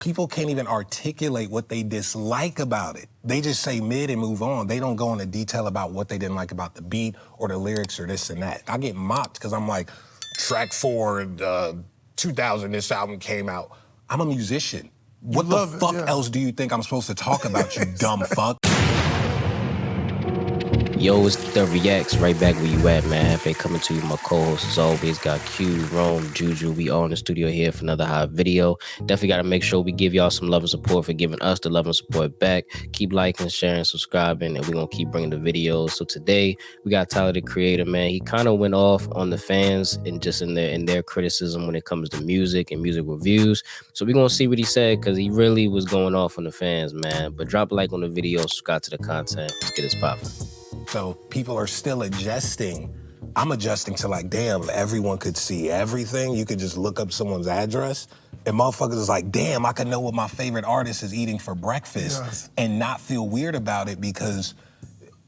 people can't even articulate what they dislike about it. They just say mid and move on. They don't go into detail about what they didn't like about the beat or the lyrics or this and that. I get mocked because I'm like, track 4, 2000, this album came out. I'm a musician. What the fuck else do you think I'm supposed to talk about, you dumb fuck? Yo, it's Geekd Up Reacts, right back where you at, man. They coming to you, my co-host as always, got Q, Rome, Juju. We all in the studio here for another hot video. Definitely got to make sure we give y'all some love and support for giving us the love and support back. Keep liking, sharing, subscribing, and we're going to keep bringing the videos. So today, we got Tyler, the Creator, man. He kind of went off on the fans and just in their criticism when it comes to music and music reviews. So we're going to see what he said because he really was going off on the fans, man. But drop a like on the video, subscribe to the content. Let's get this popping. So people are still adjusting. I'm adjusting to like, damn, everyone could see everything. You could just look up someone's address and motherfuckers is like, damn, I could know what my favorite artist is eating for breakfast and not feel weird about it because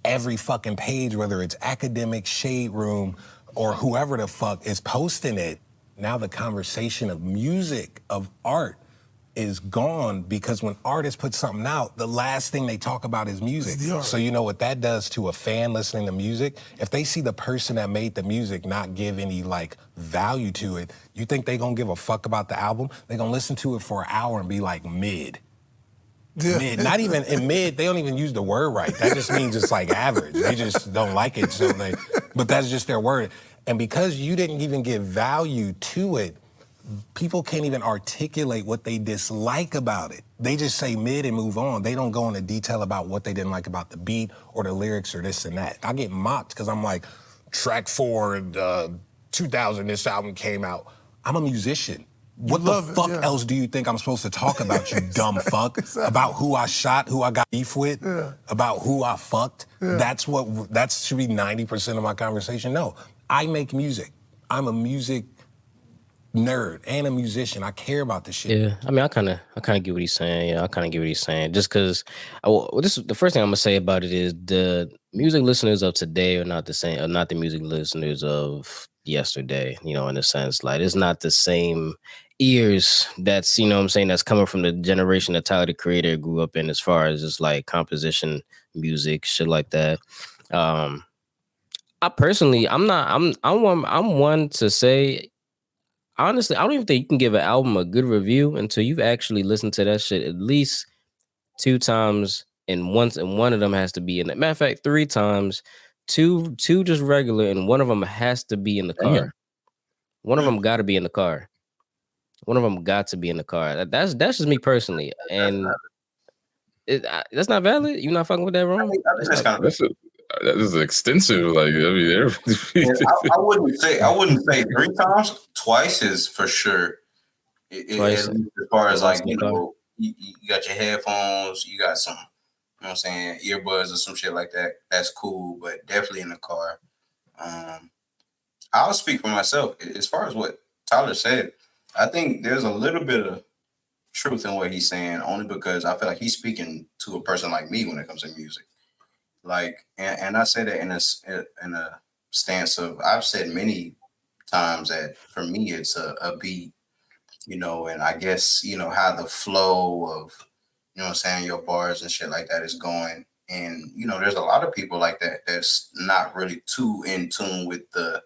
every fucking page, whether it's academic, shade room, or whoever the fuck is posting it. Now the conversation of music, of art, is gone because when artists put something out, the last thing they talk about is music. So you know what that does to a fan listening to music? If they see the person that made the music not give any like value to it, you think they gonna give a fuck about the album? They gonna listen to it for an hour and be like mid. Mid, not even in mid, they don't even use the word right. That just means it's like average. They just don't like it, so but that's just their word. And because you didn't even give value to it, people can't even articulate what they dislike about it. They just say mid and move on. They don't go into detail about what they didn't like about the beat or the lyrics or this and that. I get mocked because I'm like, track 4, 2000, this album came out. I'm a musician. What the fuck else do you think I'm supposed to talk about, you dumb fuck? About who I shot, who I got beef with, about who I fucked? That should be 90% of my conversation. No, I make music. I'm a music nerd and a musician. I care about this shit. Yeah, I mean, I kind of get what he's saying. Yeah, I kind of get what he's saying. Just because, this is the first thing I'm gonna say about it is the music listeners of today are not the same, are not the music listeners of yesterday. You know, in a sense, like it's not the same ears that's, you know what I'm saying, that's coming from the generation that Tyler the Creator grew up in, as far as just like composition, music, shit like that. I personally, I'm one to say, honestly, I don't even think you can give an album a good review until you've actually listened to that shit at least 2 times, and one of them has to be in it. Matter of fact, 3 times, two just regular, and one of them has to be in the car. One of them got to be in the car. One of them got to be in the car. That's just me personally, and that's not valid. You not fucking with that, wrong? That is extensive. Like, I mean, I wouldn't say 3 times. Twice is for sure. Twice, as far as like, you know, you got your headphones, you got some, you know what I'm saying, earbuds or some shit like that. That's cool, but definitely in the car. I'll speak for myself. As far as what Tyler said, I think there's a little bit of truth in what he's saying, only because I feel like he's speaking to a person like me when it comes to music. Like, and I say that in a stance of, I've said many times that for me it's a beat, you know, and I guess, you know, how the flow of, you know what I'm saying, your bars and shit like that is going. And, you know, there's a lot of people like that that's not really too in tune with the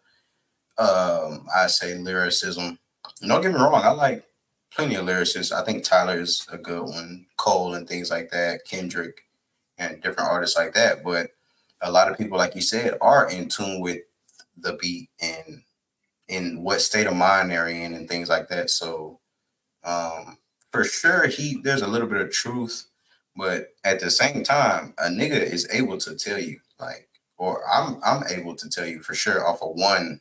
I say lyricism. Don't get me wrong, I like plenty of lyricists. I think Tyler is a good one, Cole and things like that, Kendrick and different artists like that. But a lot of people, like you said, are in tune with the beat and in what state of mind they're in and things like that. So for sure, there's a little bit of truth, but at the same time, a nigga is able to tell you, like, or I'm able to tell you for sure off of 1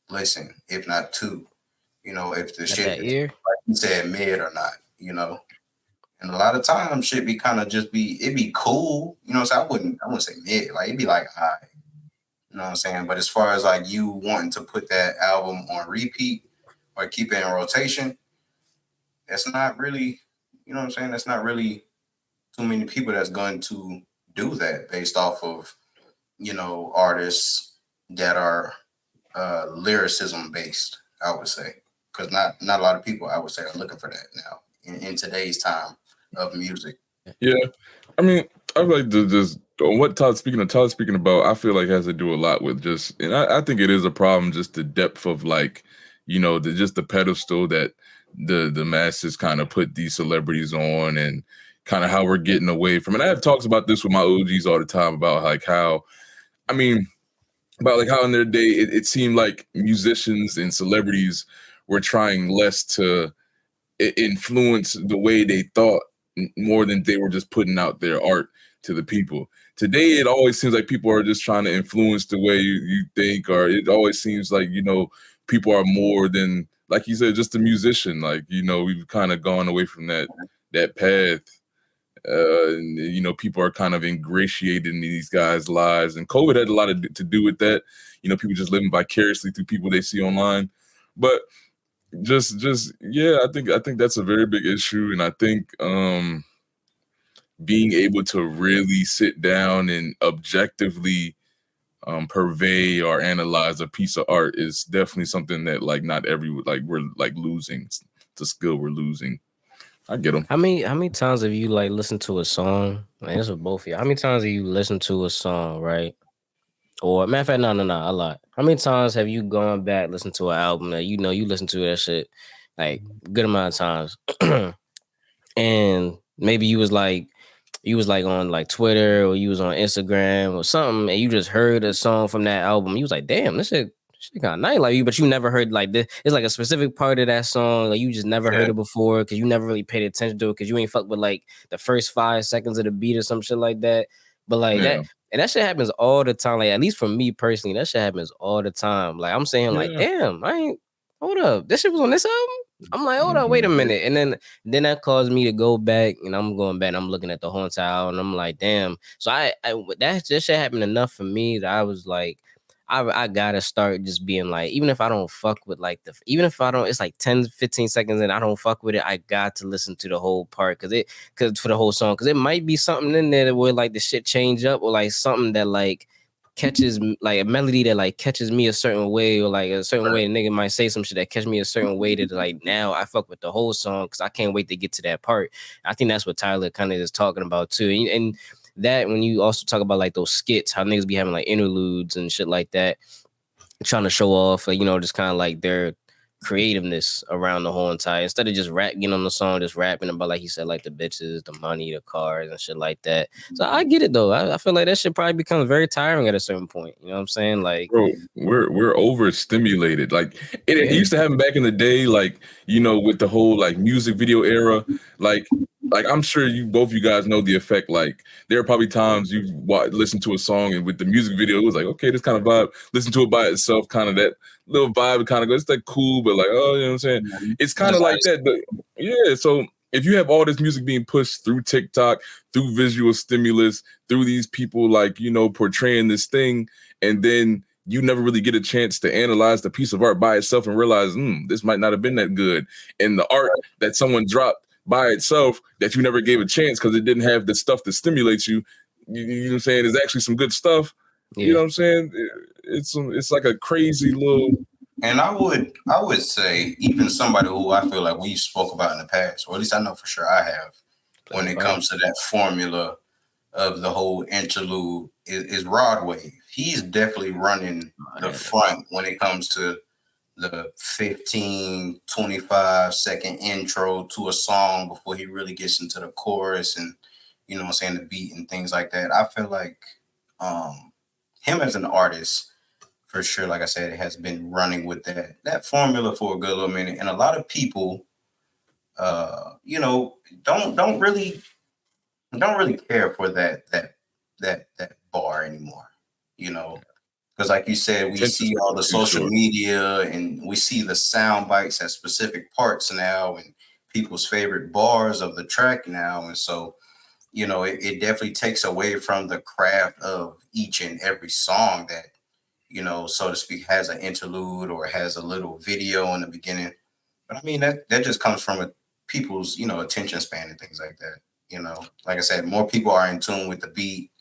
listen, if not 2, you know, if the shit is, like you said, mid or not, you know. And a lot of times shit be kind of it'd be cool, you know. So I wouldn't say mid, like it'd be like high, you know what I'm saying? But as far as like you wanting to put that album on repeat or keep it in rotation, that's not really, you know what I'm saying? That's not really too many people that's going to do that based off of, you know, artists that are lyricism based, I would say. Because not a lot of people, I would say, are looking for that now. in today's time of music. Yeah, I mean, I like to just on what Todd's speaking about. I feel like has to do a lot with just, and I think it is a problem, just the depth of like, just the pedestal that the masses kind of put these celebrities on, and kind of how we're getting away from. And I have talks about this with my OGs all the time about like how, I mean, about like how in their day it seemed like musicians and celebrities were trying less to influence the way they thought more than they were just putting out their art to the people. Today, it always seems like people are just trying to influence the way you think, or it always seems like, people are more than, like you said, just a musician. Like, we've kind of gone away from that path. And, people are kind of ingratiated in these guys' lives. And COVID had a lot to do with that. People just living vicariously through people they see online. But just yeah, I think that's a very big issue. And I think being able to really sit down and objectively purvey or analyze a piece of art is definitely something that like not we're like losing. It's a skill we're losing. I get them. How many times have you like listened to a song? Like, this is both of you. How many times have you listened to a song, right? Or matter of fact, no, a lot. How many times have you gone back, listened to an album that you listen to that shit like good amount of times, and maybe you was like on like Twitter or you was on Instagram or something, and you just heard a song from that album. You was like, damn, this shit kind of nice, like you, but you never heard like this. It's like a specific part of that song, like you just never heard it before because you never really paid attention to it because you ain't fuck with like the first 5 seconds of the beat or some shit like that. But like that, and that shit happens all the time. Like at least for me personally, that shit happens all the time. Like I'm saying, like, damn, hold up, this shit was on this album. I'm like, hold on, wait a minute. And then that caused me to go back, and I'm going back and I'm looking at the whole entire album, and I'm like, damn. So that shit happened enough for me that I was like, I gotta start just being like, even if I don't fuck with like even if I don't, it's like 10, 15 seconds and I don't fuck with it, I got to listen to the whole part because for the whole song, because it might be something in there where like the shit change up, or like something that like catches like a melody that like catches me a certain way, or like a certain way a nigga might say some shit that catch me a certain way that like now I fuck with the whole song because I can't wait to get to that part. I think that's what Tyler kind of is talking about too. And that when you also talk about like those skits, how niggas be having like interludes and shit like that, trying to show off, just kind of like their creativeness around the whole entire, instead of just getting on the song, just rapping about, like he said, like the bitches, the money, the cars and shit like that. So I get it though. I feel like that shit probably becomes very tiring at a certain point. You know what I'm saying? Like, bro, we're overstimulated. Like it used to happen back in the day, like, with the whole like music video era. Like I'm sure both of you guys know the effect. Like there are probably times you listen to a song and with the music video, it was like, okay, this kind of vibe. Listen to it by itself, kind of that little vibe kind of goes, it's like cool, but like, oh, you know what I'm saying? It's kind of like that. But yeah, so if you have all this music being pushed through TikTok, through visual stimulus, through these people like, portraying this thing, and then you never really get a chance to analyze the piece of art by itself and realize, this might not have been that good. And the art that someone dropped by itself that you never gave a chance because it didn't have the stuff that stimulates you, you know what I'm saying, is actually some good stuff. Yeah. You know what I'm saying? It's like a crazy little. And I would say even somebody who I feel like we spoke about in the past, or at least I know for sure I have, when it comes to that formula of the whole interlude is Rod Wave. He's definitely running the front when it comes to the 15, 25 second intro to a song before he really gets into the chorus and, the beat and things like that. I feel like him as an artist, for sure, like I said, has been running with that formula for a good little minute. And a lot of people, don't really care for that bar anymore, because like you said, we see all the social media and we see the sound bites at specific parts now and people's favorite bars of the track now. And so, it definitely takes away from the craft of each and every song that, so to speak, has an interlude or has a little video in the beginning. But I mean, that just comes from people's, attention span and things like that. Like I said, more people are in tune with the beat,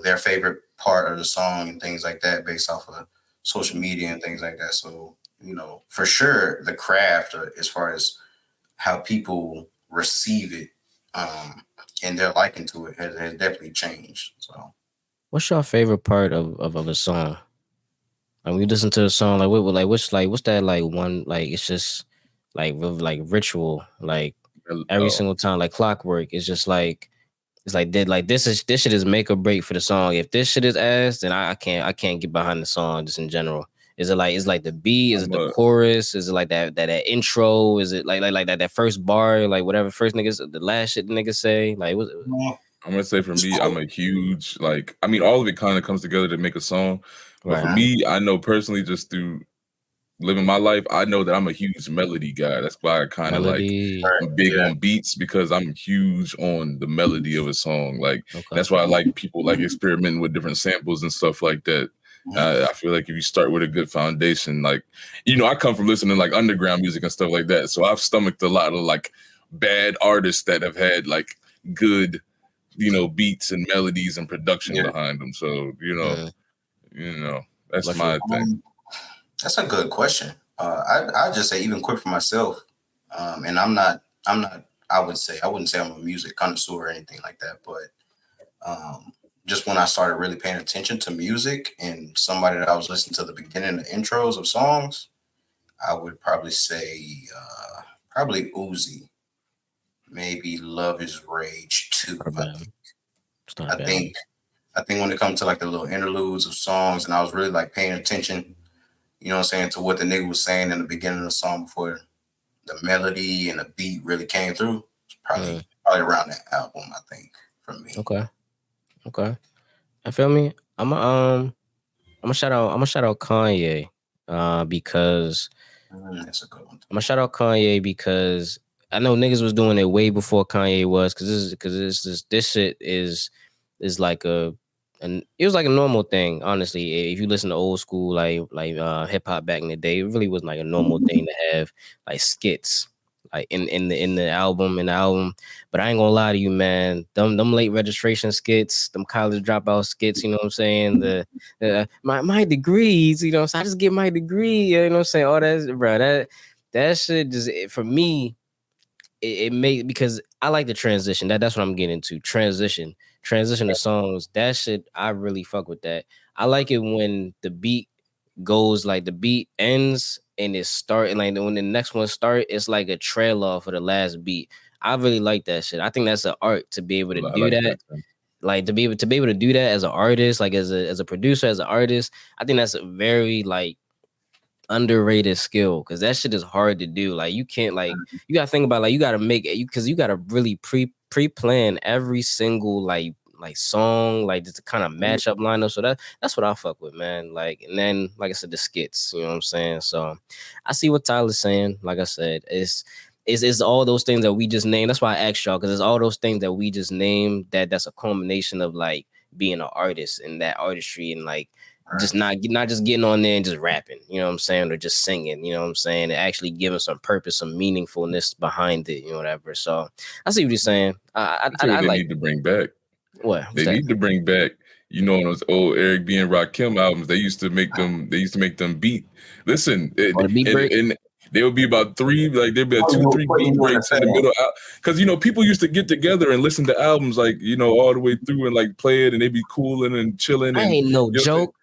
their favorite part of the song and things like that based off of social media and things like that. So, for sure, the craft as far as how people receive it, and their liking to it has definitely changed. So, What's your favorite part of a song? Like when you listen to a song, like what's that like one like it's just like ritual, like every Oh, single time, like clockwork. It's just like it's like this shit is make or break for the song. If this shit is ass, then I can't get behind the song just in general. Is it like it's like the beat? Is it I'm the a chorus? Is it like that intro? Is it like that first bar? Like whatever first niggas the last shit the niggas say? Like what I'm gonna say for me, I'm so, a huge like. I mean, all of it kind of comes together to make a song. But for right. me, I know personally, just through living my life, I know that I'm a huge melody guy. That's why I kind of like Melody. I'm big yeah. on beats because I'm huge on the melody of a song. Like Okay. that's why I like people like experimenting with different samples and stuff like that. I feel like if you start with a good foundation, like I come from listening to like underground music and stuff like that, so I've stomached a lot of like bad artists that have had like good beats and melodies and production Yeah. behind them. So Mm, that's what you my thing. That's a good question. I just say even quick for myself, and I'm not. I wouldn't say I'm a music connoisseur or anything like that, but just when I started really paying attention to music and somebody that I was listening to the beginning, the intros of songs, I would probably say probably Uzi, maybe Love Is Rage too. not bad. It's not I bad. think I think when it comes to like the little interludes of songs, and I was really like paying attention, you know what I'm saying, to what the nigga was saying in the beginning of the song before the melody and the beat really came through. It's Mm, probably around that album, I think, for me. okay. Okay. I feel me. I'm gonna shout out Kanye because That's a good one. I'm gonna shout out Kanye because I know niggas was doing it way before Kanye was because this shit is like and it was like a normal thing, honestly. If you listen to old school like hip hop back in the day, it really wasn't like a normal thing to have like skits like in the album. But I ain't gonna lie to you, man. Them late registration skits, them college dropout skits, you know what I'm saying? My degrees, you know, so I just get my degree, you know what I'm saying? All that, bro, that shit just for me, it made because I like the transition. That's what I'm getting into. Transition to songs. That shit, I really fuck with that. I like it when the beat goes like the beat ends and it's starting like when the next one start, it's like a trail off of the last beat. I really like that shit. I think that's an art to be able to I do like that. that. Too. Like to be able to do that as an artist, like as a producer, as an artist. I think that's a very like underrated skill because that shit is hard to do. Like you can't like you gotta think about like you gotta make it because you gotta really pre-plan every single like song like just to kind of match up lineup. So that's what I fuck with, man. Like and then like I said, the skits, you know what I'm saying? So I see what Tyler's saying. Like I said, it's all those things that we just named. That's why I asked y'all because it's all those things that we just named that's a culmination of like being an artist and that artistry and like just not just getting on there and just rapping, you know what I'm saying, or just singing, you know what I'm saying, and actually giving some purpose, some meaningfulness behind it, you know, whatever. So I see what you're saying. That's what I they like need to bring back. what's They that? need to bring back, on those old Eric B and Rakim albums. They used to make them. They used to make them beat. Listen, Or the beat break? and they would be about three, like there'd be like two, three Putting beat you in a breaks in the setting. middle. Because people used to get together and listen to albums like all the way through and like play it, and they'd be cooling and chilling I and ain't no you know, joke.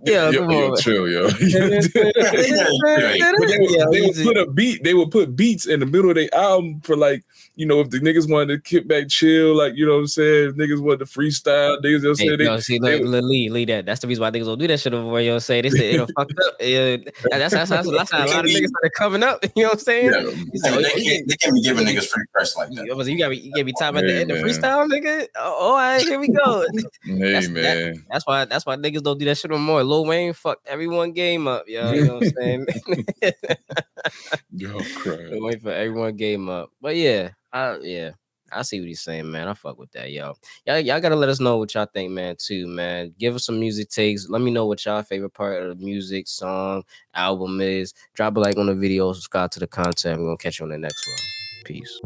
Yeah, yo, come yo, on. chill, yo. Yeah, But Yeah, they would easy. put a beat. They would put beats in the middle of their album for like, if the niggas wanted to kick back, chill, like what I'm saying. If niggas wanted to freestyle, niggas they'll Hey, say no, see, they look, would, Lee, that. That's the reason why niggas don't do that shit over where you say they say it'll fuck up. Yeah, that's how a they lot can't of niggas be. started coming up. You know what I'm saying? Yeah, You say, oh, they can't be you giving gonna be, niggas free press like that. you gotta be time at the hey end of man, freestyle, nigga. Oh, all right, here we go. hey man, That's why niggas don't do that shit no more. Lil Wayne fucked everyone game up, yo. You know what I'm saying? yo, crying. Wait for everyone game up. But yeah, I see what he's saying, man. I fuck with that, yo. Y'all gotta let us know what y'all think, man, too, man. Give us some music takes. Let me know what y'all favorite part of the music, song, album is. Drop a like on the video, subscribe to the content. We're gonna catch you on the next one. Peace.